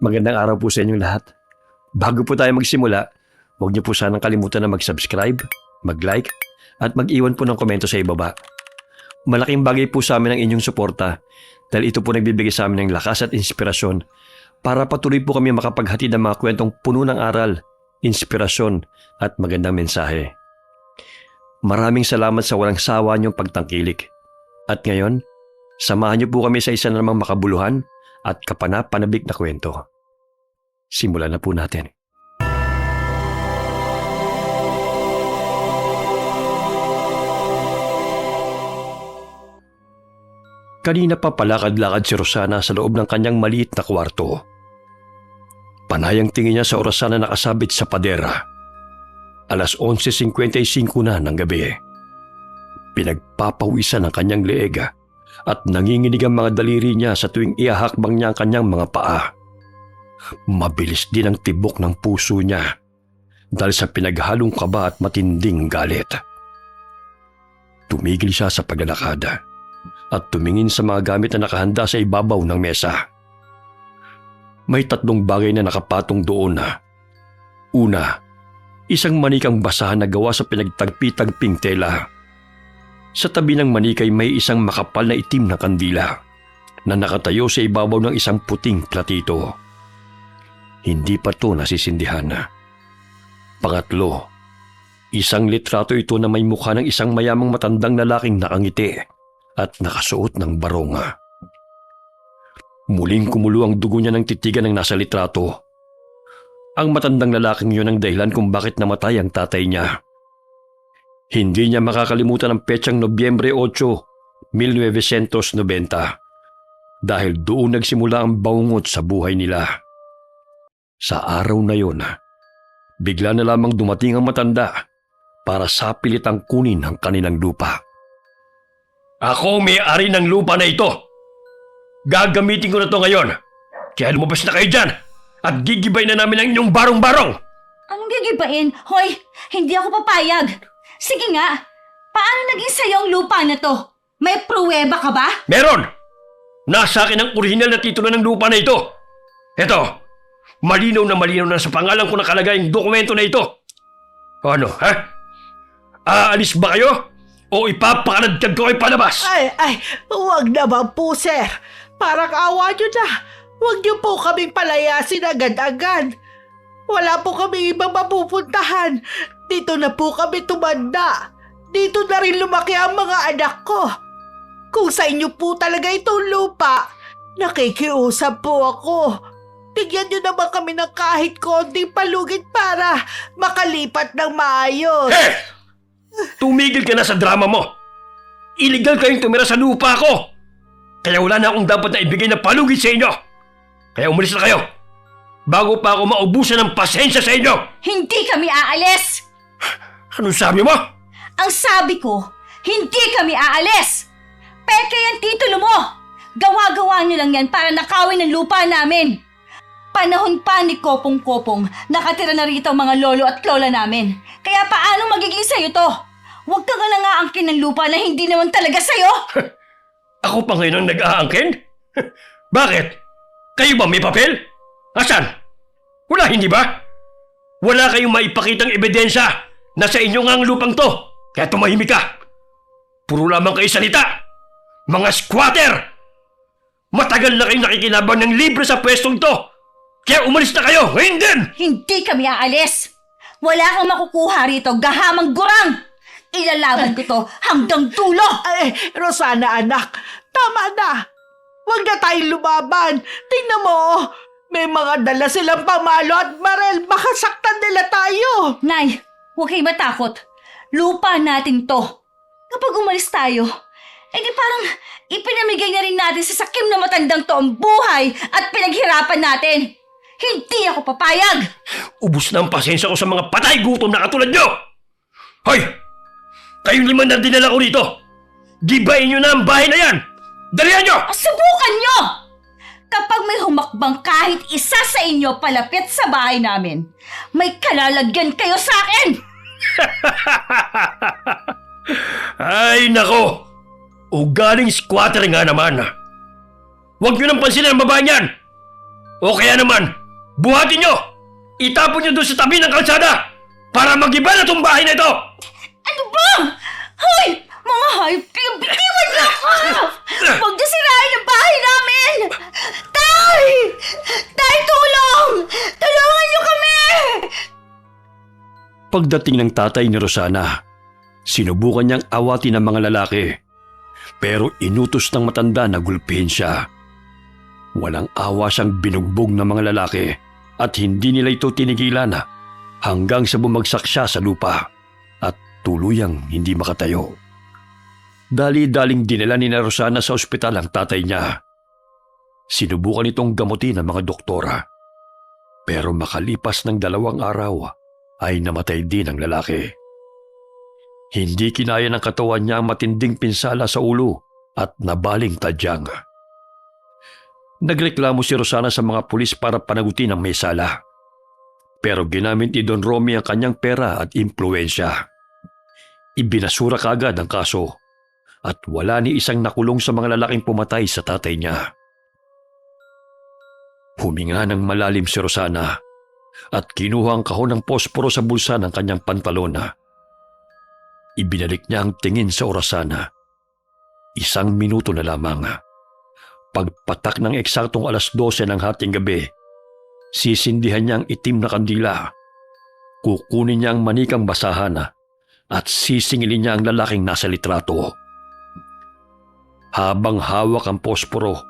Magandang araw po sa inyong lahat. Bago po tayo magsimula, huwag niyo po sanang kalimutan na mag-subscribe, mag-like, at mag-iwan po ng komento sa ibaba. Malaking bagay po sa amin ang inyong suporta dahil ito po nagbibigay sa amin ng lakas at inspirasyon para patuloy po kami makapaghatid ng mga kwentong puno ng aral, inspirasyon at magandang mensahe. Maraming salamat sa walang sawa niyong pagtangkilik. At ngayon, samahan niyo po kami sa isa na namang makabuluhan at kapana-panabik na kwento. Simulan na po natin. Kanina pa palakad-lakad si Rosana sa loob ng kanyang maliit na kwarto. Panay ang tingin niya sa orasan na nakasabit sa padera. 11:55 na ng gabi. Pinagpapawisan ang kanyang leeg at nanginginig ang mga daliri niya sa tuwing iahakbang niya ang kanyang mga paa. Mabilis din ang tibok ng puso niya dahil sa pinaghalong kaba at matinding galit. Tumigil siya sa paglalakad at tumingin sa mga gamit na nakahanda sa ibabaw ng mesa. May 3 bagay na nakapatong doon. Una, isang manikang basahan na gawa sa pinagtagpi-tagping tela. Sa tabi ng manikay may isang makapal na itim na kandila na nakatayo sa ibabaw ng isang puting platito. Hindi pa ito nasisindihan. Pangatlo, isang litrato ito na may mukha ng isang mayamang matandang lalaking nakangiti at nakasuot ng baronga. Muling kumulo ang dugo niya ng titigan ng nasa litrato. Ang matandang lalaking yun ang dahilan kung bakit namatay ang tatay niya. Hindi niya makakalimutan ang petsang Nobyembre 8, 1990 dahil doon nagsimula ang bangungot sa buhay nila. Sa araw na yon, bigla na lamang dumating ang matanda para sapilit ang kunin ang kanilang lupa. Ako may-ari ng lupa na ito. Gagamitin ko na ito ngayon. Kaya lumabas na kayo dyan at gigibay na namin ang inyong barong-barong. Anong gigibain? Hoy, hindi ako papayag. Sige nga, paano naging sa'yo ang lupa na to? May pruweba ka ba? Meron! Nasa akin ang orihinal na titulo ng lupa na ito. Ito, malinaw na sa pangalan ko nakalagay ang dokumento na ito. Ano, ha? Aalis ba kayo? O ipapakanadkad ko ay palabas? Huwag naman po, sir. Parang awa nyo na. Huwag nyo po kaming palayasin agad-agad. Wala po kami ibang mapupuntahan. Dito na po kami tumanda. Dito na rin lumaki ang mga anak ko. Kung sa inyo po talaga itong lupa, nakikiusap po ako. Bigyan nyo naman kami ng kahit konting palugit para makalipat ng maayos. Hey! Tumigil ka na sa drama mo. Illegal kayong tumira sa lupa ko. Kaya wala na akong dapat na ibigay na palugit sa inyo. Kaya umalis na kayo. Bago pa ako maubusan ng pasensya sa inyo. Hindi kami aalis! Anong sabi mo? Ang sabi ko, hindi kami aalis! Peke yan titulo mo! Gawa-gawa nyo lang yan para nakawin ang lupa namin. Panahon pa ni Kopong-Kopong, nakatira na rito ang mga lolo at lola namin. Kaya paano magiging sa'yo to? Huwag ka nga aangkin ng lupa na hindi naman talaga sa'yo! Ako pa ngayon ang nag-aangkin? Bakit? Kayo ba may papel? Asan? Wala, hindi ba? Wala kayong maipakitang ebidensya na sa inyo nga ang lupang to. Kaya tumahimik ka. Puro lamang kayo salita. Mga squatter! Matagal na kayong nakikinabang ng libre sa pwestong to. Kaya umalis na kayo, ngayon din! Hindi kami aalis! Wala kang makukuha rito, gahamang gurang! Ilalaban ko to hanggang dulo! Rosana anak, tama na. Huwag na tayong lumaban. Tingnan mo, may mga dala silang pamalo at barel. Baka saktan nila tayo. Nay, huwag kayo matakot. Lupa natin to. Kapag umalis tayo, di parang ipinamigay na rin natin sa sakim na matandang to ang buhay at pinaghirapan natin. Hindi ako papayag! Ubus na ang pasensya ko sa mga patay gutom na katulad nyo! Hoy! Kayong 5 na dinala ko rito! Gibayin nyo na ang bahay na yan! Dalihan nyo! Subukan nyo! Kapag may humakbang kahit isa sa inyo palapit sa bahay namin, may kalalagyan kayo sa akin! Ay, nako! Ugaling squatter nga naman. Huwag nyo nang pansinin ang babae niyan! O kaya naman, buhatin nyo! Itapon nyo doon sa tabi ng kalsada para mag-iba na itong bahay na ito! Ano ba? Hoy! Mga hayop kayo! Bitiwan niyo ako! Huwag niyo sirain ang bahay namin! Tay! Tay, tulong! Tulungan niyo kami! Pagdating ng tatay ni Rosana, sinubukan niyang awatin ang mga lalaki. Pero inutos ng matanda na gulpihin siya. Walang awa siyang binugbog ng mga lalaki at hindi nila ito tinigilan hanggang sa bumagsak siya sa lupa at tuluyang hindi makatayo. Dali-daling dinala ni Rosana sa ospital ang tatay niya. Sinubukan itong gamutin ng mga doktora. Pero makalipas ng 2 araw ay namatay din ang lalaki. Hindi kinaya ng katawan niya ang matinding pinsala sa ulo at nabaling tadyang. Nagreklamo si Rosana sa mga pulis para panagutin ang may sala. Pero ginamit ni Don Romy ang kanyang pera at impluensya. Ibinasura kaagad ang kaso at wala ni isang nakulong sa mga lalaking pumatay sa tatay niya. Huminga ng malalim si Rosana at kinuha ang kahon ng posporo sa bulsa ng kanyang pantalona. Ibinalik niya ang tingin sa orasana. 1 minuto na lamang. Pagpatak ng eksaktong 12:00 ng hating gabi, sisindihan niya ang itim na kandila. Kukunin niya ang manikang basahan at sisingilin niya ang lalaking nasa litrato. Habang hawak ang posporo,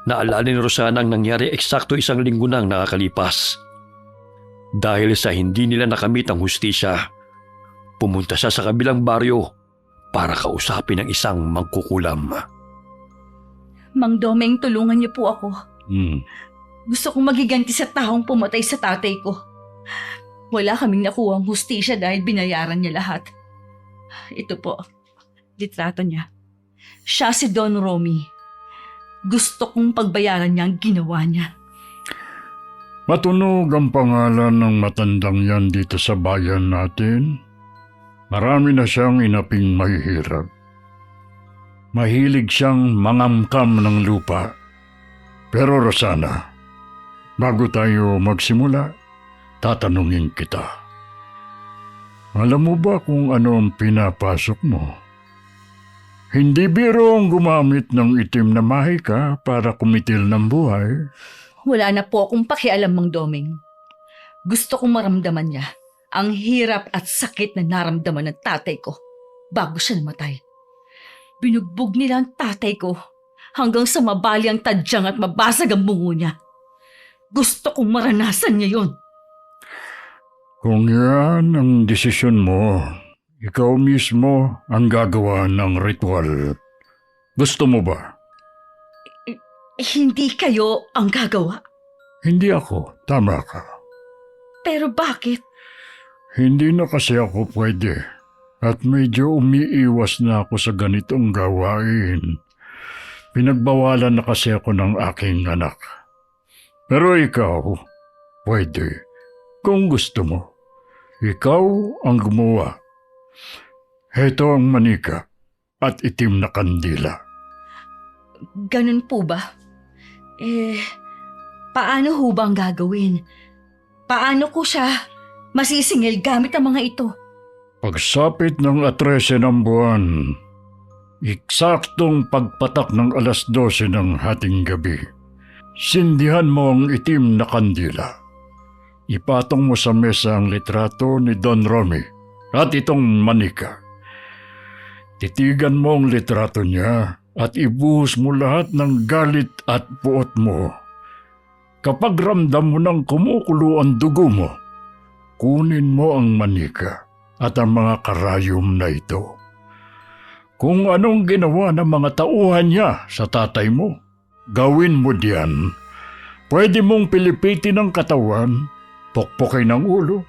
naalala ni Rosana ang nangyari eksakto 1 linggo nang nakakalipas. Dahil sa hindi nila nakamit ang hustisya, pumunta siya sa kabilang baryo para kausapin ang isang mangkukulam. Mang Domeng, tulungan niyo po ako. Gusto kong magiganti sa taong pumatay sa tatay ko. Wala kaming nakuhang hustisya dahil binayaran niya lahat. Ito po, litrato niya. Siya si Don Romy. Gusto kong pagbayaran niya ang ginawa niya. Matunog ang pangalan ng matandang yan dito sa bayan natin. Marami na siyang inaping mahihirap. Mahilig siyang mangamkam ng lupa. Pero Rosana, bago tayo magsimula, tatanungin kita. Alam mo ba kung ano ang pinapasok mo? Hindi biro ang gumamit ng itim na mahika para kumitil ng buhay. Wala na po akong pakialam, Mang Domeng. Gusto kong maramdaman niya ang hirap at sakit na naramdaman ng tatay ko bago siya namatay. Binugbog nila ang tatay ko hanggang sa mabali ang tadyang at mabasag ang bungo niya. Gusto kong maranasan niya yun. Kung yan ang desisyon mo, ikaw mismo ang gagawa ng ritual. Gusto mo ba? Hindi kayo ang gagawa. Hindi ako. Tama ka. Pero bakit? Hindi na kasi ako pwede. At medyo umiiwas na ako sa ganitong gawain. Pinagbawalan na kasi ako ng aking anak. Pero ikaw, pwede. Kung gusto mo, ikaw ang gumawa. Heto ang manika at itim na kandila. Ganun po ba? Paano ho ba ang gagawin? Paano ko siya masisingil gamit ang mga ito? Pagsapit ng 13 ng buwan, eksaktong pagpatak ng 12:00 ng hating gabi, sindihan mo ang itim na kandila. Ipatong mo sa mesa ang litrato ni Don Romy at itong manika. Titigan mo ang litrato niya at ibuhos mo lahat ng galit at puot mo. Kapag ramdam mo ng kumukulo ang dugo mo, kunin mo ang manika at ang mga karayom na ito. Kung anong ginawa ng mga tauhan niya sa tatay mo, gawin mo diyan. Pwede mong pilipitin ang katawan, pukpukin ang ulo,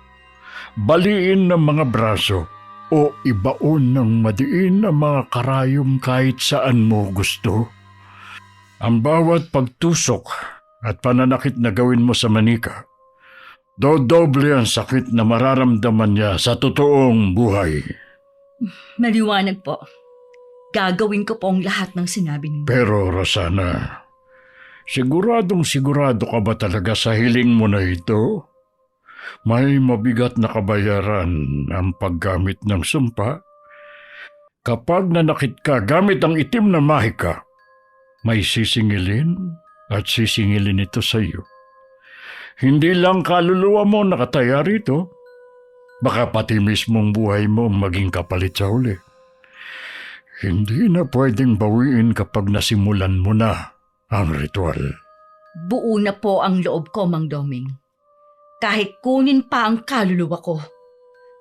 baliin ng mga braso, o ibaon ng madiin ang mga karayom kahit saan mo gusto. Ang bawat pagtusok at pananakit na gawin mo sa manika, dodoble ang sakit na mararamdaman niya sa totoong buhay. Maliwanag po. Gagawin ko po ang lahat ng sinabi niyo. Pero Rosana, Sigurado ka ba talaga sa hiling mo na ito? May mabigat na kabayaran ang paggamit ng sumpa. Kapag nanakit ka gamit ang itim na mahika, may sisingilin at sisingilin ito sa iyo. Hindi lang kaluluwa mo nakataya rito, baka pati mismong buhay mo maging kapalit sa huli. Hindi na pwedeng bawiin kapag nasimulan mo na ang ritual. Buo na po ang loob ko, Mang Doming. Kahit kunin pa ang kaluluwa ko,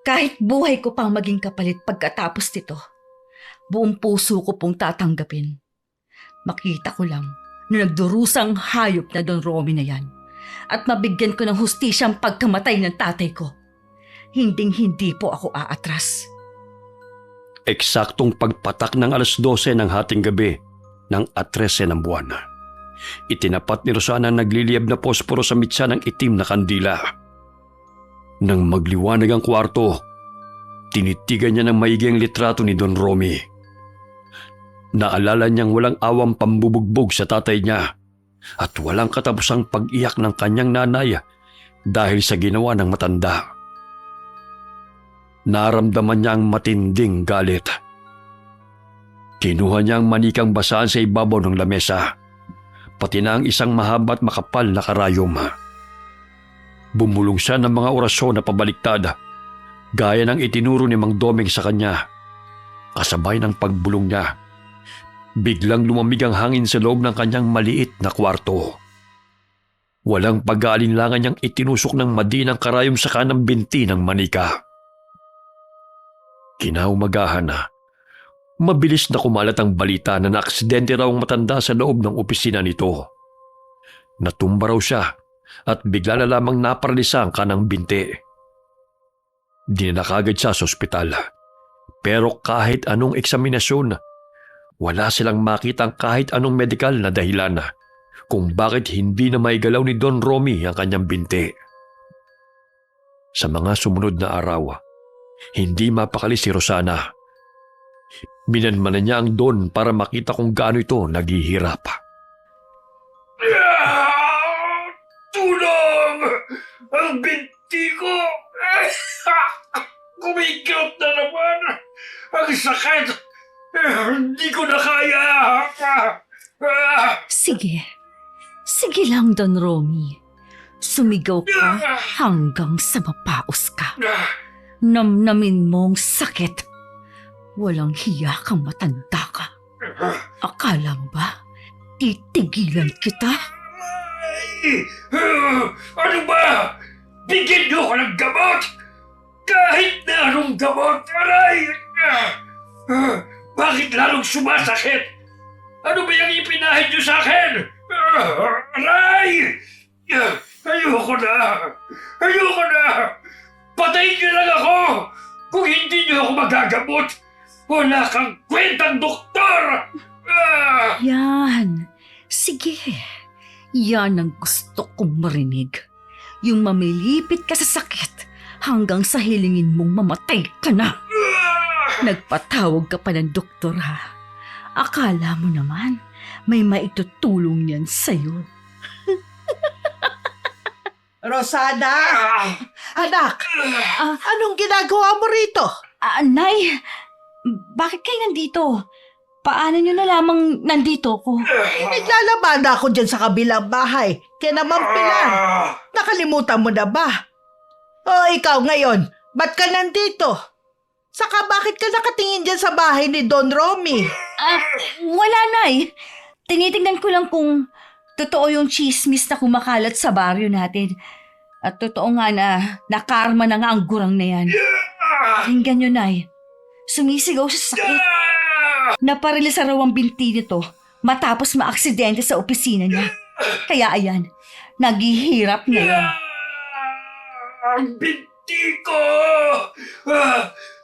kahit buhay ko pang maging kapalit pagkatapos nito, buong puso ko pong tatanggapin. Makita ko lang na nagdurusang hayop na Don Romy na yan at mabigyan ko ng hustisyang pagkamatay ng tatay ko. Hinding-hindi po ako aatras. Eksaktong pagpatak ng alas 12 ng hating gabi ng 13 ng buwan. Itinapat ni Rosana ang nagliliyab na posporo sa mitsa ng itim na kandila. Nang magliwanag ang kwarto, tinitigan niya ng maigi ang litrato ni Don Romy. Naalala niyang walang awang pambubugbog sa tatay niya at walang katapusang pag-iyak ng kanyang nanay dahil sa ginawa ng matanda. Naramdaman niya ang matinding galit. Kinuha niya ang manikang basaan sa ibabaw ng lamesa, pati na ang isang mahaba at makapal na karayom. Bumulong siya ng mga orasyon na pabaliktad, gaya ng itinuro ni Mang Doming sa kanya. Kasabay ng pagbulong niya, biglang lumamig ang hangin sa loob ng kanyang maliit na kwarto. Walang pag-aalinlangan niyang itinusok ng madinang karayom sa kanang binti ng manika. Kinaumagahan na, mabilis na kumalat ang balita na naaksidente raw ang matanda sa loob ng opisina nito. Natumba raw siya at bigla na lamang naparalisa ang kanang binti. Dinala kagad siya sa ospital. Pero kahit anong eksaminasyon, wala silang makitang kahit anong medikal na dahilan kung bakit hindi na maigalaw ni Don Romy ang kanyang binti. Sa mga sumunod na araw, hindi mapakali si Rosana. Minanmanan niya ang Don para makita kung gaano ito naghihirap. Tulong! Ang binti ko! Kumikirot na naman! Ang sakit! Hindi ko na kaya! Sige. Sige lang, Don Romy. Sumigaw ka hanggang sa mapaos ka. Namnamin mong sakit. Walang hiya kang matanda ka. Akala mo ba, titigilan kita? Ano ba? Bigyan niyo ko ng gamot! Kahit na anong gamot! Aray! Bakit lalong sumasakit? Ano ba yung ipinahid niyo sa akin? Aray! Ayoko na! Ayoko na! Patayin niyo lang ako! Kung hindi niyo ako magagamot, wala kang kwentang doktor! Yan. Sige. Yan ang gusto kong marinig. Yung mamilipit ka sa sakit hanggang sa hilingin mong mamatay ka na. Nagpatawag ka pa ng doktor ha. Akala mo naman may maitutulong yan sa'yo. Rosana! Anak! Anong ginagawa mo rito? Nay, bakit kayo nandito? Paano nyo na lamang nandito ko? Naglalaba na ako dyan sa kabilang bahay. Kaya naman Pilar, nakalimutan mo na ba? O ikaw ngayon, ba't ka nandito? Saka bakit ka nakatingin dyan sa bahay ni Don Romy? Wala, Nay. Tinitingnan ko lang kung totoo yung chismis na kumakalat sa baryo natin. At totoo nga na nakarma na nga ang gurang na yan. Pakinggan nyo, Nay. Sumisigaw siya sa sakit. Naparalisa raw ang binti nito matapos maaksidente sa opisina niya. Kaya ayan, naghihirap na yan. Ang binti ko!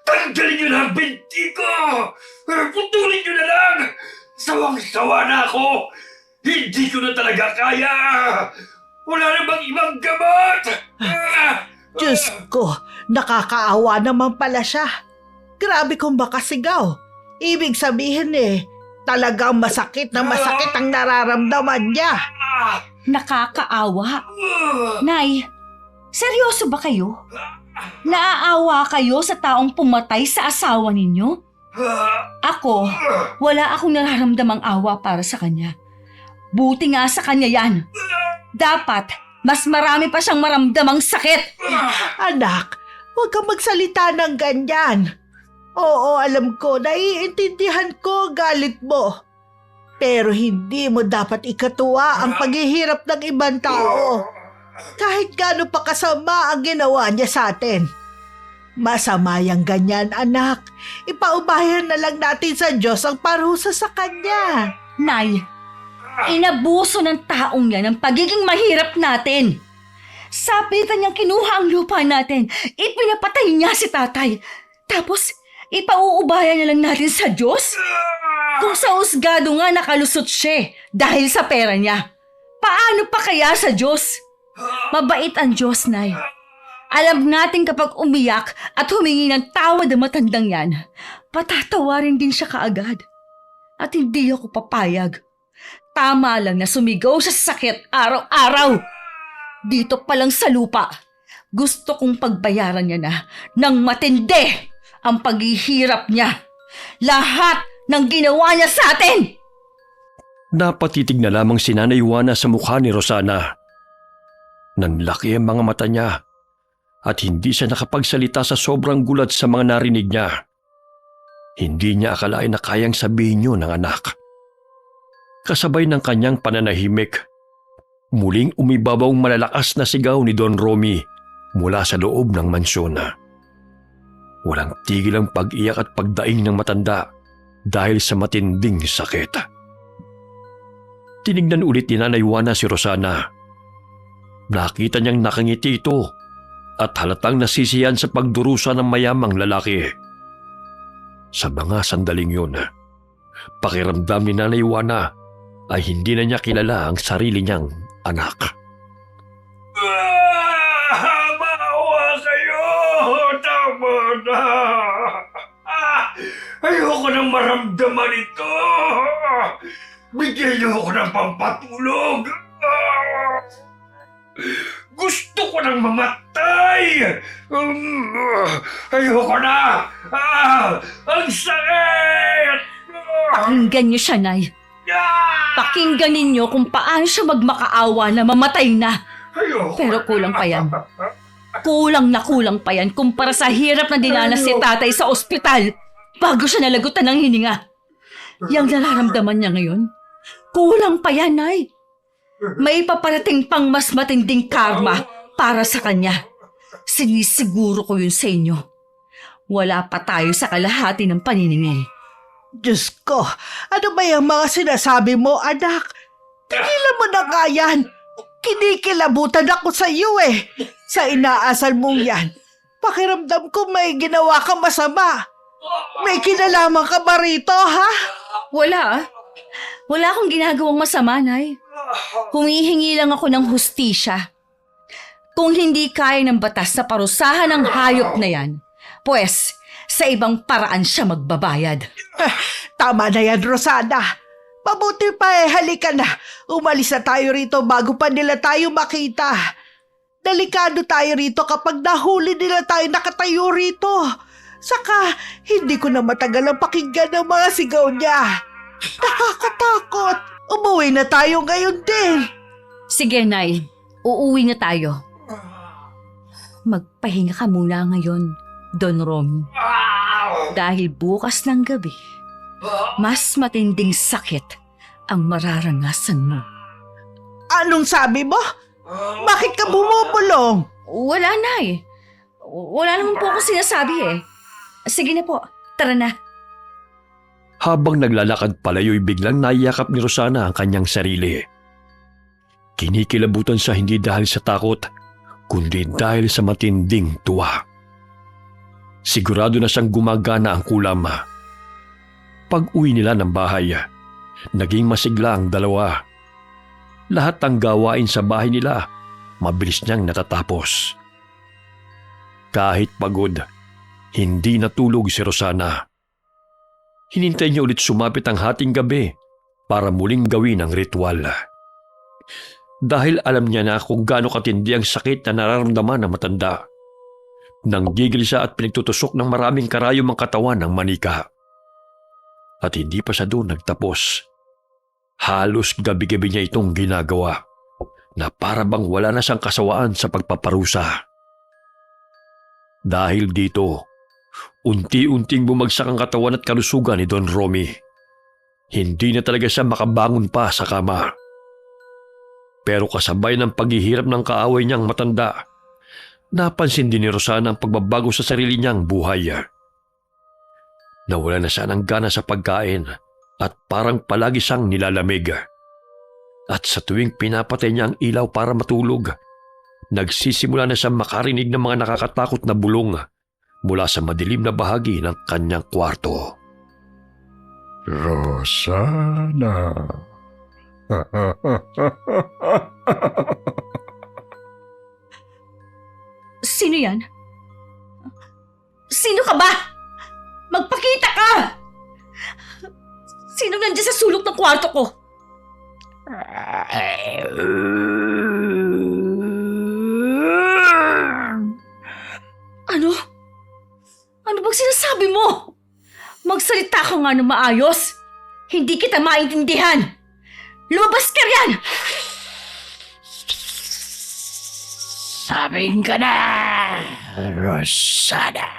Tanggalin niyo na ang binti ko! Putulin niyo na lang! Sawang-sawa na ako! Hindi ko na talaga kaya! Wala na bang ibang gamot? Diyos ko, nakakaawa naman pala siya. Grabe kung makasigaw. Ibig sabihin Talagang masakit na masakit ang nararamdaman niya. Nakakaawa. Nay, seryoso ba kayo? Naaawa kayo sa taong pumatay sa asawa ninyo? Ako, wala akong nararamdamang awa para sa kanya. Buti nga sa kanya yan. Dapat, mas marami pa siyang maramdamang sakit. Anak, huwag kang magsalita ng ganyan. Oo, alam ko, naiintindihan ko ang galit mo. Pero hindi mo dapat ikatuwa ang paghihirap ng ibang tao. Kahit gaano pa kasama ang ginawa niya sa atin. Masama yung ganyan, anak. Ipaubayan na lang natin sa Diyos ang parusa sa kanya. Nay, inabuso ng taong yan ang pagiging mahirap natin. Sapitan niyang kinuha ang lupa natin. Ipinapatay niya si tatay. Tapos, ipauubayan na lang natin sa Diyos? Kung sa husgado nga nakalusot siya dahil sa pera niya, paano pa kaya sa Diyos? Mabait ang Diyos, Nay. Alam natin kapag umiyak at humingi ng tawad ang matandang yan, patatawarin din siya kaagad. At hindi ako papayag. Tama lang na sumigaw siya sa sakit araw-araw. Dito pa lang sa lupa, gusto kong pagbayaran niya na ng matindi ang paghihirap niya. Lahat ng ginawa niya sa atin! Napatitig na lamang si Nanay Juana sa mukha ni Rosana. Nanlaki ang mga mata niya at hindi siya nakapagsalita sa sobrang gulat sa mga narinig niya. Hindi niya akalain na kayang sabihin yun ng anak. Kasabay ng kanyang pananahimik, muling umibabaw ang malalakas na sigaw ni Don Romy mula sa loob ng mansyon. Walang tigil ang pag-iyak at pagdaing ng matanda dahil sa matinding sakit. Tinignan ulit ni Nanay Juana si Rosana. Nakita niyang nakangiti ito at halatang nasisiyan sa pagdurusa ng mayamang lalaki. Sa mga sandaling yun, pakiramdam ni Nanay Juana ay hindi na niya kilala ang sarili niyang anak. Maawa kayo! Tama na! Ayoko nang maramdaman ito! Bigyan niyo ako ng pampatulog! Gusto ko nang mamatay! Ayoko na! Ang sakit! Pakinggan niyo siya, Nay. Pakinggan ninyo kung paano siya magmakaawa na mamatay na. Ayoko Pero kulang pa yan. Kulang na kulang pa yan kumpara sa hirap na dinanas si tatay sa ospital bago siya nalagutan ng hininga. Yang nararamdaman niya ngayon, kulang pa yan, Nay. May paparating pang mas matinding karma para sa kanya. Sinisiguro ko yun sa inyo. Wala pa tayo sa kalahati ng paniningil. Diyos ko, ano ba yung mga sinasabi mo, anak? Tigilan mo na nga yan. Kinikilabutan ako sa iyo eh. Sa inaasal mong yan. Pakiramdam ko may ginawa kang masama. May kinalaman ka ba rito, ha? Wala. Wala akong ginagawang masama, Nay. Humihingi lang ako ng hustisya. Kung hindi kaya ng batas na parusahan ng hayop na yan, pues sa ibang paraan siya magbabayad. Tama na yan, Rosana. Mabuti pa halika na. Umalis na tayo rito bago pa nila tayo makita. Delikado tayo rito kapag nahuli nila tayo nakatayo rito. Saka, hindi ko na matagal ang pakinggan ng mga sigaw niya. Nakakatakot. Umuwi na tayo ngayon din. Sige, Nay. Uuwi na tayo. Magpahinga ka muna ngayon, Don Romy. Dahil bukas ng gabi, mas matinding sakit ang mararanasan mo. Anong sabi mo? Bakit ka bumubulong? Wala, Nay. Wala naman po ako sinasabi eh. Sige na po, tara na. Habang naglalakad palayo'y biglang naiyakap ni Rosana ang kanyang sarili. Kinikilabutan siya hindi dahil sa takot, kundi dahil sa matinding tuwa. Sigurado na siyang gumagana ang kulam. Pag-uwi nila ng bahay, naging masigla ang dalawa. Lahat ng gawain sa bahay nila, mabilis niyang natatapos. Kahit pagod, hindi natulog si Rosana. Hinintay niya ulit sumapit ang hating gabi para muling gawin ang ritual. Dahil alam niya na kung gaano katindi ang sakit na nararamdaman ng matanda. Nanggigil siya at pinagtutusok ng maraming karayom ang katawan ng manika. At hindi pa siya doon nagtapos. Halos gabi-gabi niya itong ginagawa na para bang wala na siyang kasawaan sa pagpaparusa. Dahil dito, unti-unting bumagsak ang katawan at kalusugan ni Don Romy. Hindi na talaga siya makabangon pa sa kama. Pero kasabay ng paghihirap ng kaaway niyang matanda, napansin din ni Rosana ang pagbabago sa sarili niyang buhay. Nawala na siya ng gana sa pagkain at parang palagi siyang nilalamig. At sa tuwing pinapatay niya ang ilaw para matulog, nagsisimula na siyang makarinig ng mga nakakatakot na bulong mula sa madilim na bahagi ng kanyang kwarto. Rosana. Sino yan? Sino ka ba? Magpakita ka! Sino nandiyan sa sulok ng kwarto ko? Ano? Ano bang sinasabi mo? Magsalita ka nga ng maayos. Hindi kita maintindihan. Lumabas ka riyan! Sabing ka na, Rosana.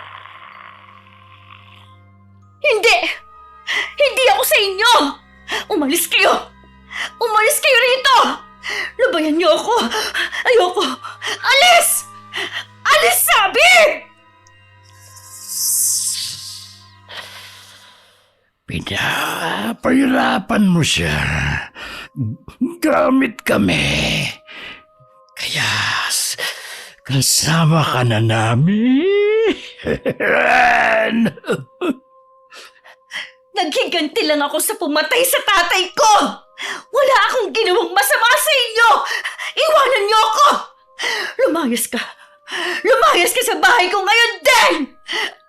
Hindi! Hindi ako sa inyo! Umalis kayo! Umalis kayo rito! Labayan niyo ako! Ayoko! Alis! Alis sabi! Pinapahirapan mo siya. Gamit kami. Kaya kasama ka na namin. Naghiganti lang ako sa pumatay sa tatay ko! Wala akong ginawang masama sa inyo! Iwanan niyo ako! Lumayas ka! Lumayas ka sa bahay ko ngayon din!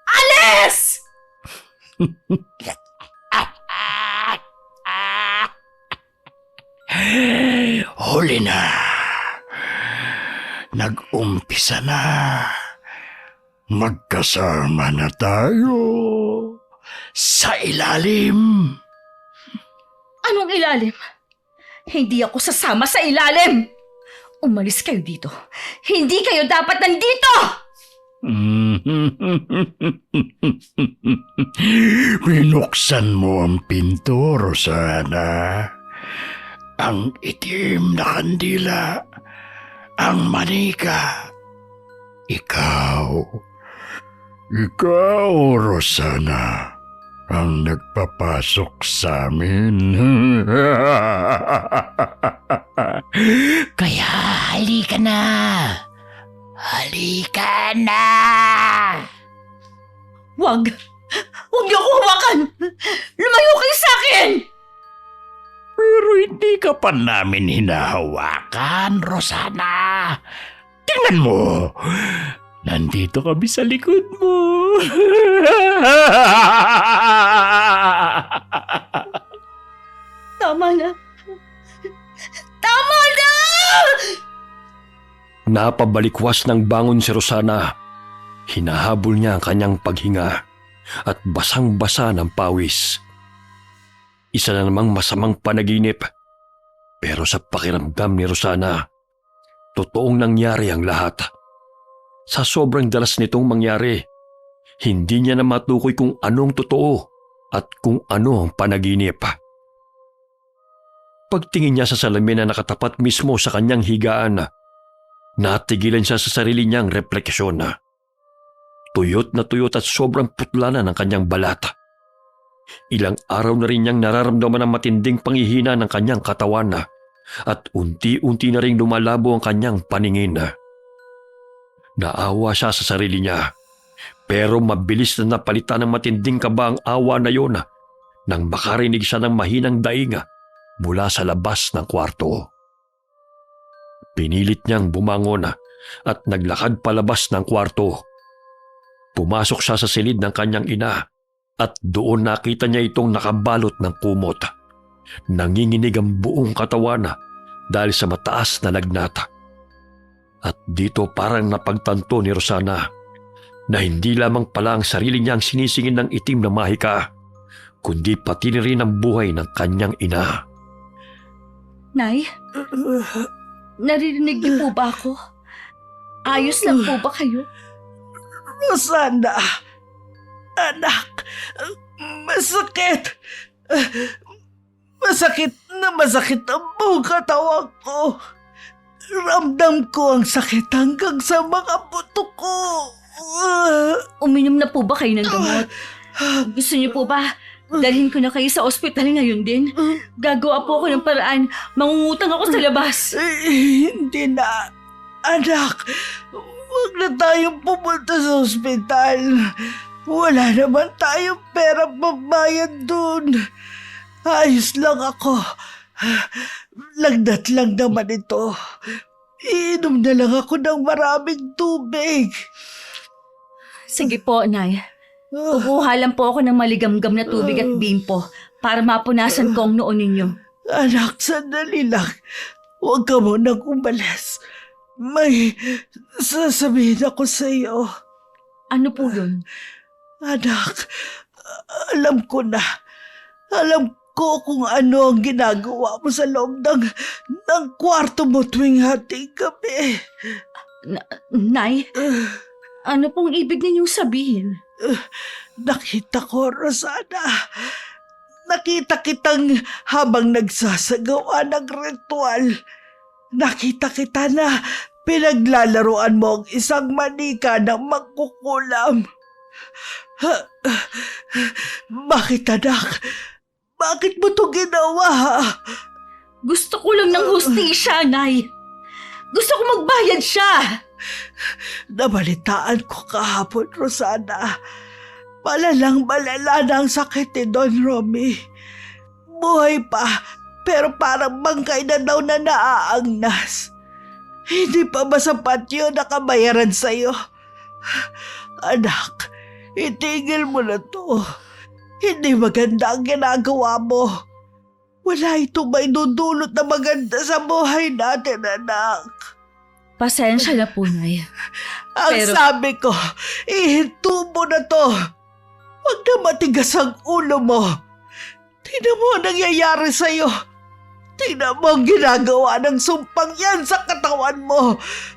Alis! Huli na. Nag-umpisa na. Magkasama na tayo. Sa ilalim. Anong ilalim? Hindi ako sasama sa ilalim! Umalis kayo dito. Hindi kayo dapat nandito! Binuksan mo ang pinto, Rosana. Ang itim na kandila. Ang manika. Ikaw, Rosana, ang nagpapasok sa amin. Kaya halika na. Halika na. Wag! Wag niyo ako hawakan! Lumayo kayo sa akin! Pero hindi ka pa namin hinahawakan, Rosana. Tingnan mo. Nandito kami sa likod mo. Tama na. Tama na! Napabalikwas ng bangon si Rosana. Hinahabol niya ang kanyang paghinga at basang-basa ng pawis. Isa na namang masamang panaginip. Pero sa pakiramdam ni Rosana, totoong nangyari ang lahat. Sa sobrang dalas nitong mangyari, hindi niya na matukoy kung anong totoo at kung ano ang panaginip. Pagtingin niya sa salamin na nakatapat mismo sa kanyang higaan, natigilan siya sa sarili niyang refleksyon. Tuyot na tuyot at sobrang putla na ng kanyang balat. Ilang araw na rin niyang nararamdaman ang matinding panghihina ng kanyang katawan at unti-unti na rin lumalabo ang kanyang paningin. Naawa siya sa sarili niya, pero mabilis na napalitan ng matinding kaba ang awa na yon nang makarinig siya ng mahinang daing mula sa labas ng kwarto. Pinilit niyang bumangon at naglakad palabas ng kwarto. Pumasok siya sa silid ng kanyang ina at doon nakita niya itong nakabalot ng kumot. Nanginginig ang buong katawan dahil sa mataas na lagnat. At dito parang napagtanto ni Rosana na hindi lamang pala ang sarili niya ang sinisingin ng itim na mahika, kundi pati na rin ang buhay ng kanyang ina. Nay, naririnig niyo po ba ako? Ayos lang po ba kayo? Rosana, anak, masakit. Masakit ang buong katawan ko. Ramdam ko ang sakit hanggang sa mga buto ko. Uminom na po ba kayo ng gamot? Gusto niyo po ba dalhin ko na kayo sa ospital ngayon din? Gagawa po ako ng paraan. Mangungutang ako sa labas. Hindi na. Anak, huwag na tayong pumunta sa ospital. Wala naman tayong pera pambayad dun. Ayos lang ako. Lagnat lang naman ito. Iinom na lang ako ng maraming tubig. Sige po, Nay. Kukuha lang po ako ng maligamgam na tubig at bimpo para mapunasan ko ang noo ninyo. Anak, sandali lang. Huwag ka munang umalis. May sasabihin ako sa iyo. Ano po yun? Anak, alam ko na. Alam ko kung ano ang ginagawa mo sa loob ng kwarto mo tuwing hating gabi. Nay, ano pong ibig ninyong sabihin? Nakita ko, Rosana. Nakita kitang habang nagsasagawa ng ritual. Nakita kita na pinaglalaroan mo ang isang manika ng magkukulam. Bakit, anak? Bakit mo ito ginawa? Gusto ko lang ng hustisya, Nay. Gusto ko magbayad siya. Nabalitaan ko kahapon, Rosana. Malalang malala na ang sakit ni Don Romy. Buhay pa, pero parang bangkay na daw na naaangnas. Hindi pa ba sapat yun nakabayaran sa'yo? Anak, itigil mo na to. Hindi maganda ang ginagawa mo. Wala ito may dudulot na maganda sa buhay natin, anak. Pasensya na po, Nay. Ang Pero- sabi ko, ihinto mo na to. Huwag na matigas ang ulo mo. Tingnan mo ang nangyayari sa'yo. Tingnan mo ang ginagawa ng sumpang yan sa katawan mo.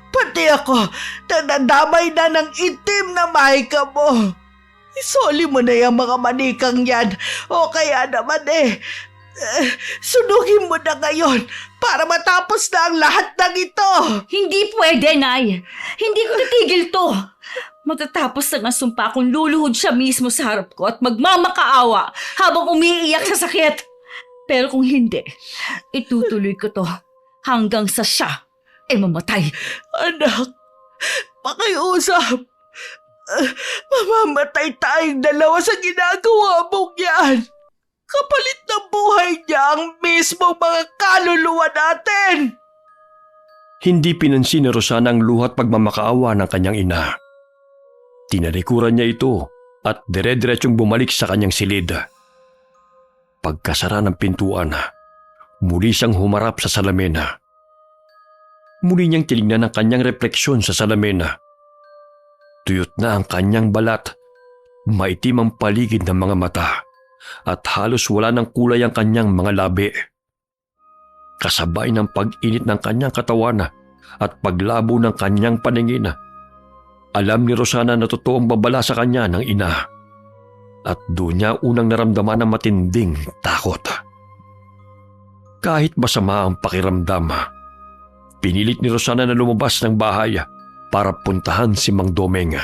Pati ako, nadadamay na ng itim na mahika mo. Isoli mo na yung mga manikang yan. O kaya naman sunugin mo na ngayon para matapos na ang lahat ng ito. Hindi pwede, Nay. Hindi ko titigil to. Matatapos na nga sumpa kung luluhod siya mismo sa harap ko at magmamakaawa habang umiiyak sa sakit. Pero kung hindi, itutuloy ko to hanggang sa siya ay mamatay. Anak, pakiusap. Mamamatay tayong dalawa sa ginagawa mong yan. Kapalit ng buhay niya ang mismong mga kaluluwa natin. Hindi pinansin ni Rosana ang luhat pagmamakaawa ng kanyang ina. Tinalikuran niya ito at dire-diretsong bumalik sa kanyang silid. Pagkasara ng pintuan, muli siyang humarap sa salamin. Muli niyang tinignan ang kanyang refleksyon sa salamin. Tuyot na ang kanyang balat, maitim ang paligid ng mga mata, at halos wala ng kulay ang kanyang mga labi. Kasabay ng pag-init ng kanyang katawan at paglabo ng kanyang paningin, alam ni Rosana na totoong babala sa kanya ng ina. At doon niya unang naramdaman ng matinding takot. Kahit masama ang pakiramdam, pinilit ni Rosana na lumabas ng bahay para puntahan si Mang Domeng,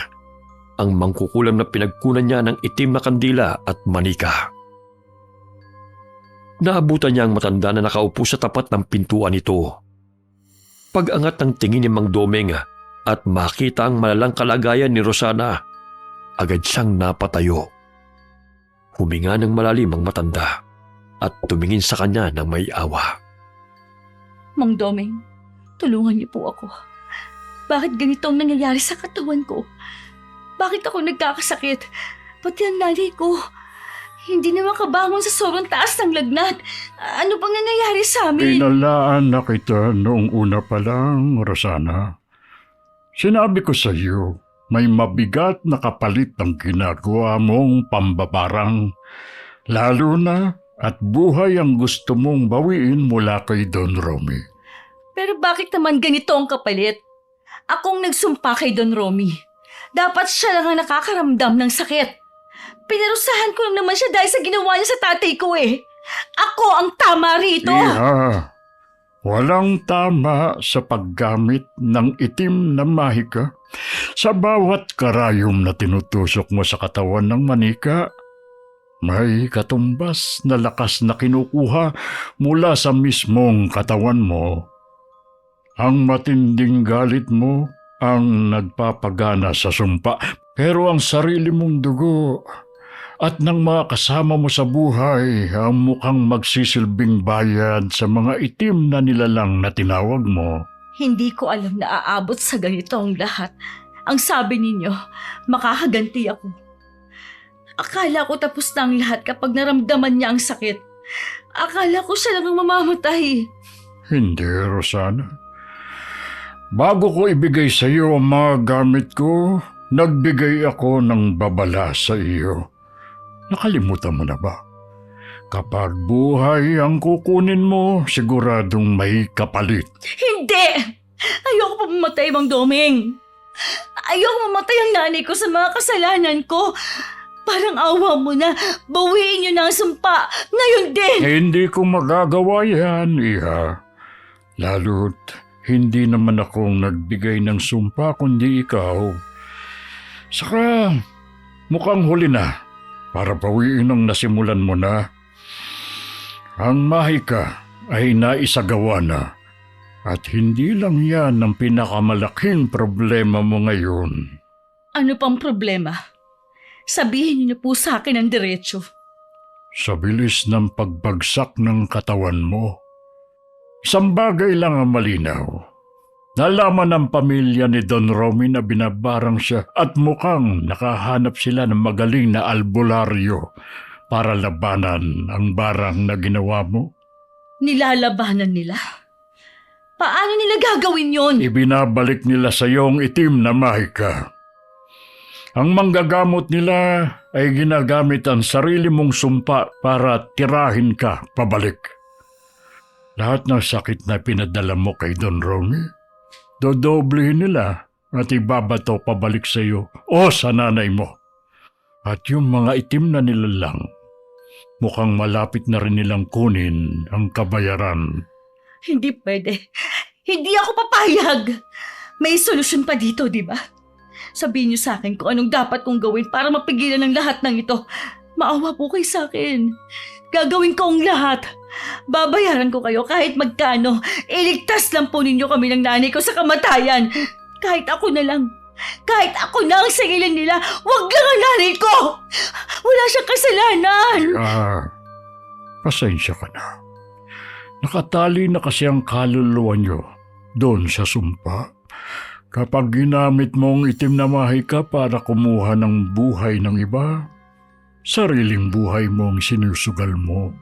ang mangkukulam na pinagkunan niya ng itim na kandila at manika. Naabutan niya ang matanda na nakaupo sa tapat ng pintuan nito. Pag-angat ng tingin ni Mang Domeng at makita ang malalang kalagayan ni Rosana, agad siyang napatayo. Huminga ng malalim ang matanda at tumingin sa kanya ng may awa. Mang Domeng, tulungan niyo po ako. Bakit ganito ang nangyayari sa katawan ko? Bakit ako nagkakasakit? Pati ang nanay ko. Hindi na makabangon sa sobrang taas ng lagnat. Ano bang nangyayari sa amin? Pinalaan na kita noong una pa lang, Rosana. Sinabi ko sa iyo, may mabigat na kapalit ng ginagawa mong pambabarang. Lalo na at buhay ang gusto mong bawiin mula kay Don Romy. Pero bakit naman ganito ang kapalit? Akong nagsumpa kay Don Romy. Dapat siya lang ang nakakaramdam ng sakit. Pinarusahan ko lang naman siya dahil sa ginawa niya sa tatay ko eh. Ako ang tama rito. Iha, walang tama sa paggamit ng itim na mahika sa bawat karayom na tinutusok mo sa katawan ng manika. May katumbas na lakas na kinukuha mula sa mismong katawan mo. Ang matinding galit mo ang nagpapagana sa sumpa, pero ang sarili mong dugo at ng mga kasama mo sa buhay ang mukhang magsisilbing bayad sa mga itim na nilalang na tinawag mo. Hindi ko alam na aabot sa ganito ang lahat. Ang sabi ninyo, makakaganti ako. Akala ko tapos na ang lahat kapag naramdaman niya ang sakit. Akala ko siya lang ang mamamatay. Hindi, Rosana. Bago ko ibigay sa iyo ang mga gamit ko, nagbigay ako ng babala sa iyo. Nakalimutan mo na ba? Kapag buhay ang kukunin mo, siguradong may kapalit. Hindi! Ayoko pa mamatay, Mang Doming. Ayoko mamatay ang nanay ko sa mga kasalanan ko. Parang awa mo na, bawiin niyo na ang sumpa. Ngayon din! Hindi ko magagawa yan, Iha. Lalo't hindi naman akong nagbigay ng sumpa kundi ikaw. Saka mukhang huli na para bawiin ang nasimulan mo na. Ang mahika ay naisagawa na at hindi lang yan ang pinakamalaking problema mo ngayon. Ano pang problema? Sabihin niyo na po sa akin ang diretsyo. Sa bilis ng pagbagsak ng katawan mo, isang bagay lang ang malinaw. Nalaman ng pamilya ni Don Romy na binabarang siya at mukhang nakahanap sila ng magaling na albularyo para labanan ang barang na ginawa mo. Nilalabanan nila? Paano nila gagawin yon? Ibinabalik nila sa iyong itim na mahika. Ang manggagamot nila ay ginagamit ang sarili mong sumpa para tirahin ka pabalik. Lahat ng sakit na pinadala mo kay Don Romy, dodoblehin nila at ibabato pabalik sa iyo o sa nanay mo. At yung mga itim na nilalang, mukhang malapit na rin nilang kunin ang kabayaran. Hindi pwede. Hindi ako papayag. May solusyon pa dito, di ba? Sabihin niyo sa akin kung anong dapat kong gawin para mapigilan ang lahat ng ito. Maawa po kayo sa akin. Gagawin ko ang lahat. Babayaran ko kayo kahit magkano. Iligtas lang po ninyo kami ng nanay ko sa kamatayan. Kahit ako na lang. Kahit ako na ang singilan nila, wag lang ang nanay ko! Wala siyang kasalanan! Pasensya ka na. Nakatali na kasi ang kaluluwa niyo doon sa sumpa. Kapag ginamit mong itim na mahika para kumuha ng buhay ng iba, sariling buhay mong sinusugal mo.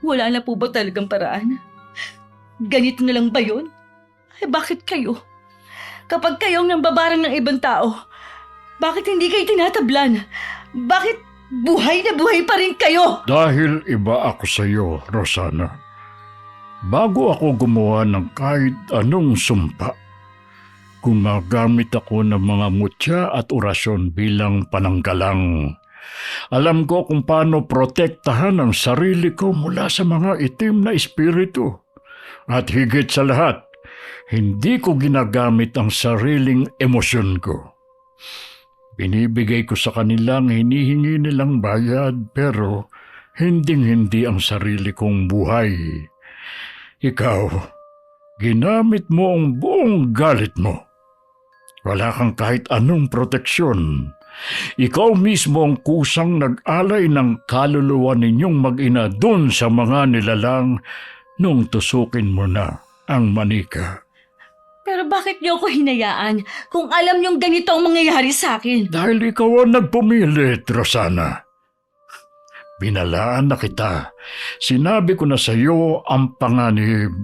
Wala na po ba talagang paraan? Ganito na lang ba yun? Ay bakit kayo? Kapag kayong nambabarang ng ibang tao, bakit hindi kayo tinatablan? Bakit buhay na buhay pa rin kayo? Dahil iba ako sa iyo, Rosana. Bago ako gumawa ng kahit anong sumpa, gumagamit ako ng mga mutya at orasyon bilang pananggalang. Alam ko kung paano protektahan ang sarili ko mula sa mga itim na espiritu. At higit sa lahat, hindi ko ginagamit ang sariling emosyon ko. Binibigay ko sa kanilang hinihingi nilang bayad pero hinding-hindi ang sarili kong buhay. Ikaw, ginamit mo ang buong galit mo. Wala kang kahit anong proteksyon. Ikaw mismo ang kusang nag-alay ng kaluluwa ninyong mag-ina dun sa mga nilalang nung tusukin mo na ang manika. Pero bakit niyo ako hinayaan kung alam niyong ganito ang mangyayari sa akin? Dahil ikaw ang nagpumilit, Rosana. Pinalaan na kita. Sinabi ko na sa iyo ang panganib.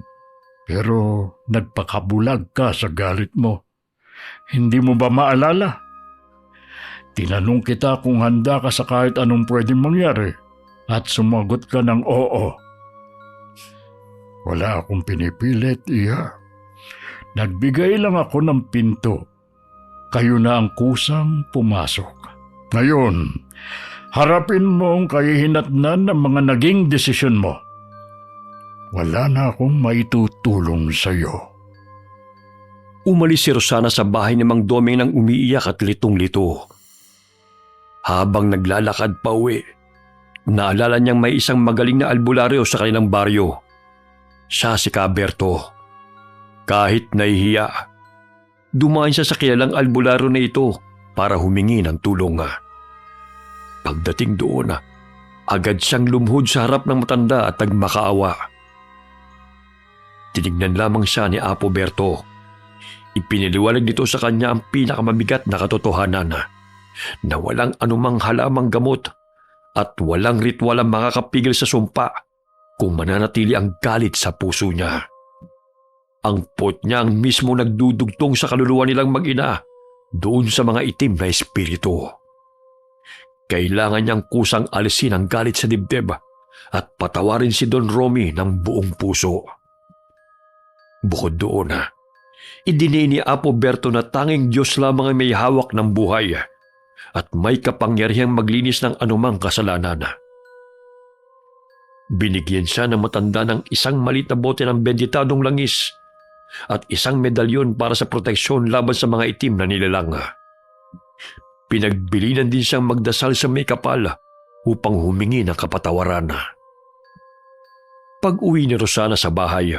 Pero nagpakabulag ka sa galit mo. Hindi mo ba maalala? Tinanong kita kung handa ka sa kahit anong pwedeng mangyari at sumagot ka ng oo. Wala akong pinipilit, Iha. Nagbigay lang ako ng pinto. Kayo na ang kusang pumasok. Ngayon, harapin mo ang kahihinatnan ng mga naging desisyon mo. Wala na akong maitutulong sa iyo. Umalis si Rosana sa bahay ni Mang Doming nang umiiyak at litong-lito. Habang naglalakad pa uwi, naalala niyang may isang magaling na albularyo sa kanilang baryo. Siya si Caberto. Kahit nahihiya, dumaan siya sa kilalang albularyo na ito para humingi ng tulong. Pagdating doon, agad siyang lumuhod sa harap ng matanda at nagmakaawa. Tinignan lamang siya ni Apo Berto. Ipiniliwanag nito sa kanya ang pinakamamabigat na katotohanan na walang anumang halamang gamot at walang ritual ang makakapigil sa sumpa kung mananatili ang galit sa puso niya. Ang pot niya ang mismo nagdudugtong sa kaluluwa nilang mag-ina doon sa mga itim na espiritu. Kailangan niyang kusang alisin ang galit sa dibdib at patawarin si Don Romy ng buong puso. Bukod doon, idinini ni Apo Berto na tanging Diyos lamang ang may hawak ng buhay at may kapangyarihang maglinis ng anumang kasalanan. Binigyan siya ng matanda ng isang maliit na bote ng benditadong langis at isang medalyon para sa proteksyon laban sa mga itim na nilalang. Pinagbilinan din siyang magdasal sa may kapal upang humingi ng kapatawaran. Pag-uwi ni Rosana sa bahay,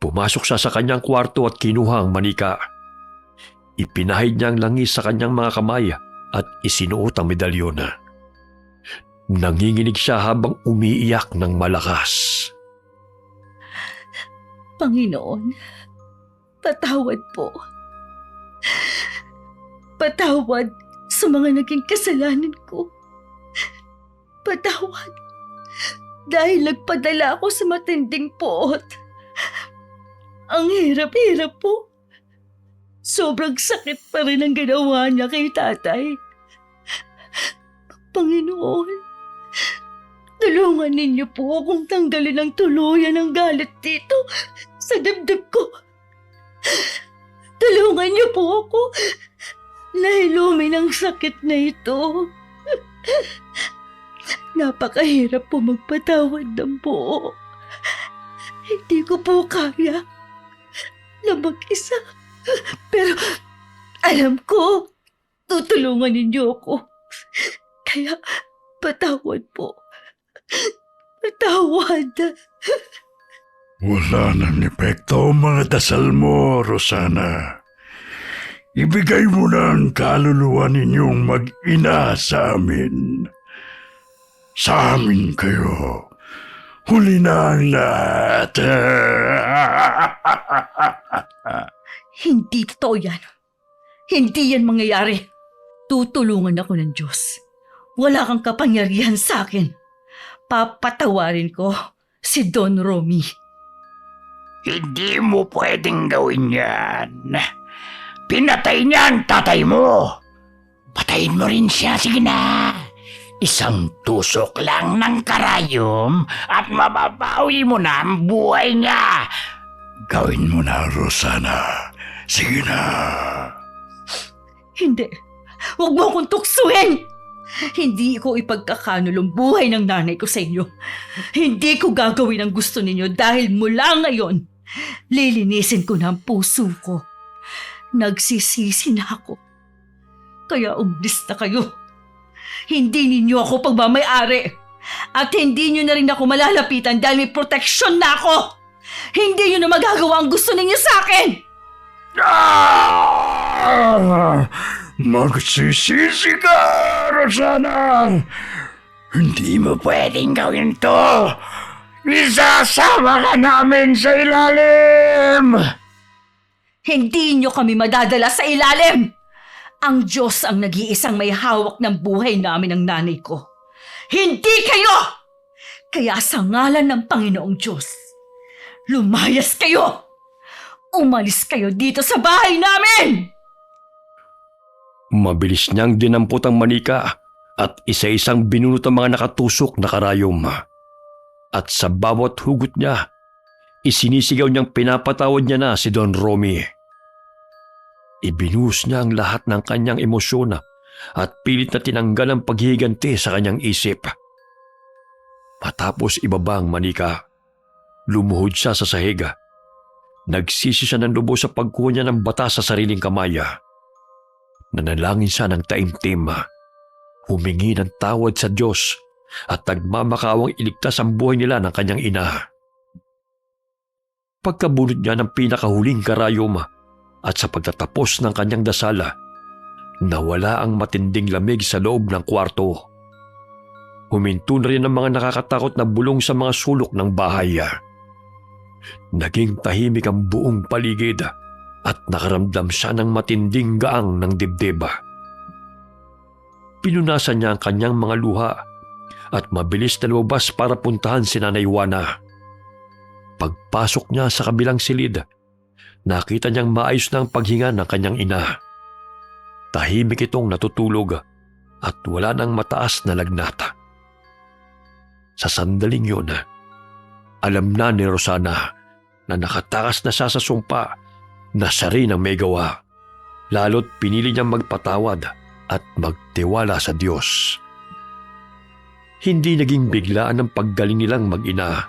pumasok siya sa kanyang kwarto at kinuha ang manika. Ipinahid niya ang langis sa kanyang mga kamay at isinuot ang medalyon. Nanginginig siya habang umiiyak ng malakas. Panginoon, patawad po. Patawad sa mga naging kasalanan ko. Patawad dahil nagpadala ako sa matinding poot. Ang hirap-hirap po. Sobrang sakit pa rin ang ginawa niya kay tatay. Panginoon, tulungan ninyo po akong tanggalin ng tuluyan ang galit dito sa dibdib ko. Tulungan niyo po ako na hilumin ang sakit na ito. Napakahirap po magpatawad ng buo. Hindi ko po kaya na mag-isa. Pero alam ko, tutulungan ninyo ako. Kaya patawad po. Patawad. Wala nang epekto ang mga dasal mo, Rosana. Ibigay mo na ang kaluluwa ninyong mag-ina sa amin. Sa amin kayo. Huli na ang lahat. Hindi totoo yan. Hindi yan mangyayari. Tutulungan ako ng Diyos. Wala kang kapangyarihan sa akin. Papatawarin ko si Don Romy. Hindi mo pwedeng gawin yan. Pinatay niya ang tatay mo. Patayin mo rin siya, sige na. Isang tusok lang ng karayom at mababawi mo na ang buhay niya. Gawin mo na, Rosana. Sige na. Hindi. Huwag mo akong tuksuin. Hindi ko ipagkakanulong buhay ng nanay ko sa inyo. Hindi ko gagawin ang gusto ninyo dahil mula ngayon, lilinisin ko na ang puso ko. Nagsisisi na ako. Kaya umalis na kayo. Hindi ninyo ako pagmamayari. At hindi nyo na rin ako malalapitan dahil may proteksyon na ako. Hindi nyo na magagawa ang gusto ninyo sa akin. Magsisisi ka, Rosana. Hindi mo pwedeng gawin to. Isasama ka namin sa ilalim. Hindi nyo kami madadala sa ilalim. Ang Diyos ang nag-iisang may hawak ng buhay namin ng nanay ko. Hindi kayo! Kaya sa ngalan ng Panginoong Diyos, lumayas kayo! Umalis kayo dito sa bahay namin! Mabilis niyang dinampot ang manika at isa-isang binunot ang mga nakatusok na karayom. At sa bawat hugot niya, isinisigaw niyang pinapatawad niya na si Don Romy. Ibinuhos niya ang lahat ng kanyang emosyon at pilit na tinanggal ang paghihiganti sa kanyang isip. Matapos ibaba ang manika, lumuhod siya sa sahig. Nagsisi siya ng lubos sa pagkuha niya ng bata sa sariling kamay. Nanalangin siya ng taimtim, humingi ng tawad sa Diyos at nagmamakawang iligtas ang buhay nila ng kanyang ina. Pagkabunot niya ng pinakahuling karayom at sa pagtatapos ng kanyang dasala, nawala ang matinding lamig sa loob ng kwarto. Huminto na rin ang mga nakakatakot na bulong sa mga sulok ng bahay. Naging tahimik ang buong paligid at nakaramdam siya ng matinding gaang ng dibdib. Pinunasan niya ang kanyang mga luha at mabilis na lumabas para puntahan si Nanay Juana. Pagpasok niya sa kabilang silid, nakita niyang maayos na ang paghinga ng kanyang ina. Tahimik itong natutulog at wala nang mataas na lagnat. Sa sandaling yun, alam na ni Rosana na nakatakas na siya sa sumpa na siya rin ang may gawa. Lalo't pinili niyang magpatawad at magtiwala sa Diyos. Hindi naging biglaan ang paggaling nilang mag-ina.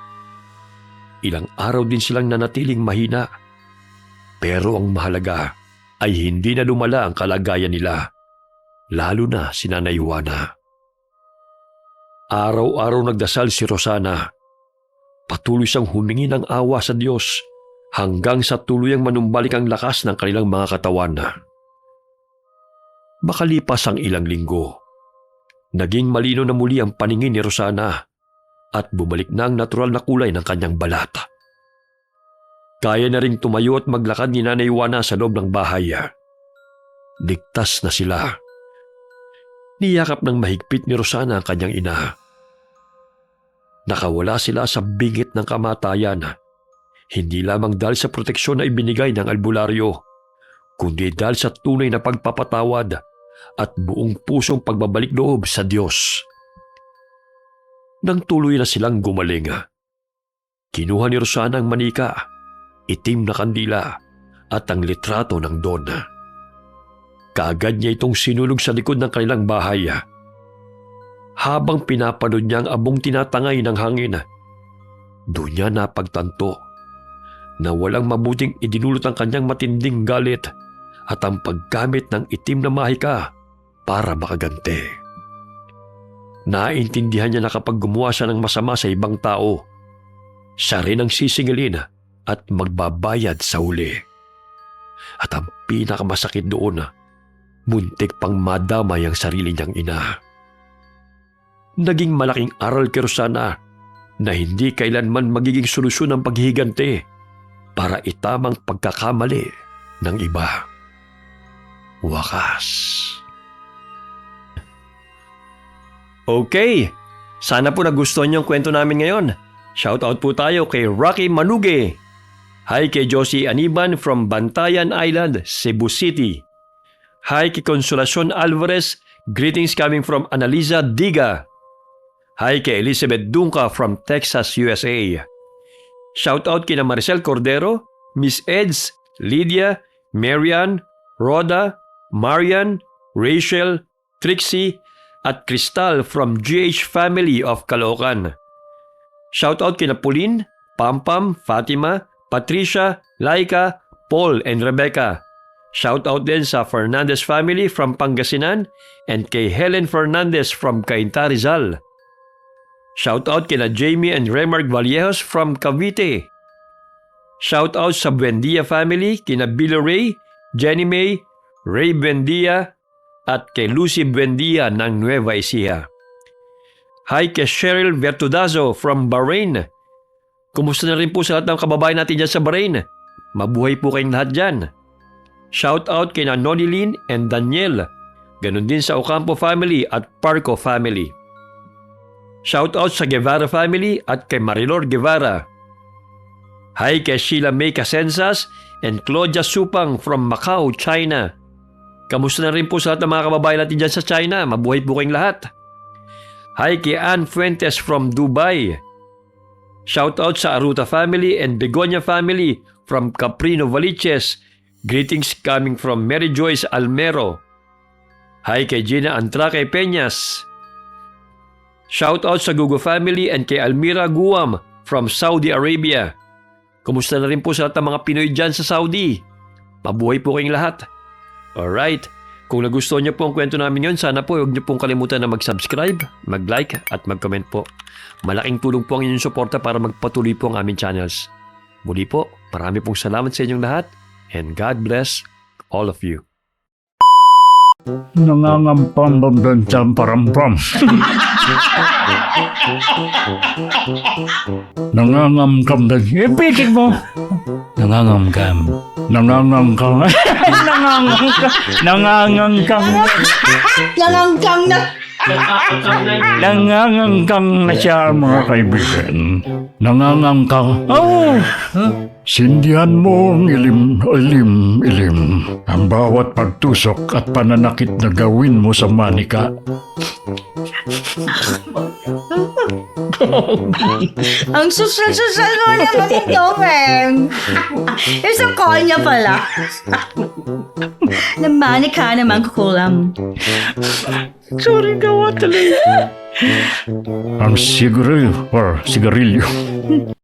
Ilang araw din silang nanatiling mahina. Pero ang mahalaga ay hindi na lumala ang kalagayan nila, lalo na si Nanay Juana. Araw-araw nagdasal si Rosana. Patuloy siyang humingi ng awa sa Diyos hanggang sa tuluyang manumbalik ang lakas ng kanilang mga katawan. Makalipas ang ilang linggo, naging malino na muli ang paningin ni Rosana at bumalik na ang natural na kulay ng kanyang balat. Kaya na ring tumayo at maglakad ni Nanay Juana sa loob ng bahay. Ligtas na sila. Niyakap ng mahigpit ni Rosana ang kanyang ina. Nakawala sila sa bingit ng kamatayan, hindi lamang dahil sa proteksyon na ibinigay ng albularyo, kundi dahil sa tunay na pagpapatawad at buong pusong pagbabalik loob sa Diyos. Nang tuloy na silang gumaling, kinuha ni Rosana ang manika, itim na kandila at ang litrato ng Don. Kaagad niya itong sinulog sa likod ng kanilang bahay. Habang pinapanood niya ang abong tinatangay ng hangin, doon niya napagtanto na walang mabuting idinulot ang kanyang matinding galit at ang paggamit ng itim na mahika para makaganti. Naintindihan niya na kapag gumawa siya ng masama sa ibang tao, siya rin ang sisingilin at magbabayad sa huli. At ang pinakamasakit doon, muntik pang madamay ang sarili niyang ina. Naging malaking aral kay Rosana na hindi kailanman magiging solusyon ang paghihiganti para itamang pagkakamali ng iba. Wakas. Okay, sana po nagustuhan niyo ang kwento namin ngayon. Shoutout po tayo kay Rocky Manuge. Hi kay Josie Aniban from Bantayan Island, Cebu City. Hi kay Consolacion Alvarez, greetings coming from Analiza Diga. Hi kay Elizabeth Dunca from Texas, USA. Shoutout kina Maricel Cordero, Miss Eds, Lydia, Marian, Rhoda, Marian, Rachel, Trixie, at Crystal from GH Family of Caloocan. Shoutout kina Pauline, Pampam, Fatima, Patricia, Laika, Paul, and Rebecca. Shoutout din sa Fernandez family from Pangasinan and kay Helen Fernandez from Cainta, Rizal. Shoutout kina Jamie and Remark Vallejos from Cavite. Shoutout sa Buendia family kina Billy Ray, Jenny May, Ray Buendia, at kay Lucy Buendia ng Nueva Ecija. Hi kay Cheryl Vertudazo from Bahrain. Kumusta na rin po sa lahat ng kababayan natin dyan sa Bahrain? Mabuhay po kayong lahat dyan. Shoutout kay Nonilyn and Daniel. Ganon din sa Ocampo family at Parco family. Shoutout sa Guevara family at kay Marilor Guevara. Hi kay Sheila May Casensas and Claudia Supang from Macau, China. Kamusta na rin po sa lahat ng mga kababayan natin dyan sa China? Mabuhay po kayong lahat. Hi kay Ann Fuentes from Dubai. Shoutout sa Aruta family and Begonia family from Caprino Valiches. Greetings coming from Mary Joyce Almero. Hi kay Gina Antraque Peñas. Shoutout sa Gugo family and kay Almira Guam from Saudi Arabia. Kumusta na rin po sa lahat ng mga Pinoy dyan sa Saudi? Mabuhay po kayong lahat. Alright, kung nagustuhan niyo po ang kwento namin yon, sana po huwag niyo pong kalimutan na mag-subscribe, mag-like at mag-comment po. Malaking tulong po ang inyong suporta para magpatuloy po ang aming channels. Muli po, marami pong salamat sa inyong lahat and God bless all of you. Nangangampam-bam-bam parampam. Nangangamkam na. Ipitin mo. Nangangamkam. Nangangamkam. Nangangamkam. Nangangamkam. Nanganggang na! Nangangamkam na siya mga kaibigan. Nangangamkam. Oh! Sindihan mo ang ilim. Ang bawat pagtusok at pananakit na gawin mo sa manika. Ang susal-susal mo naman ito, Mem. Isa kanya pala. Namani ka naman kukulam. Sorry gawa talaga. Ang sigarilyo.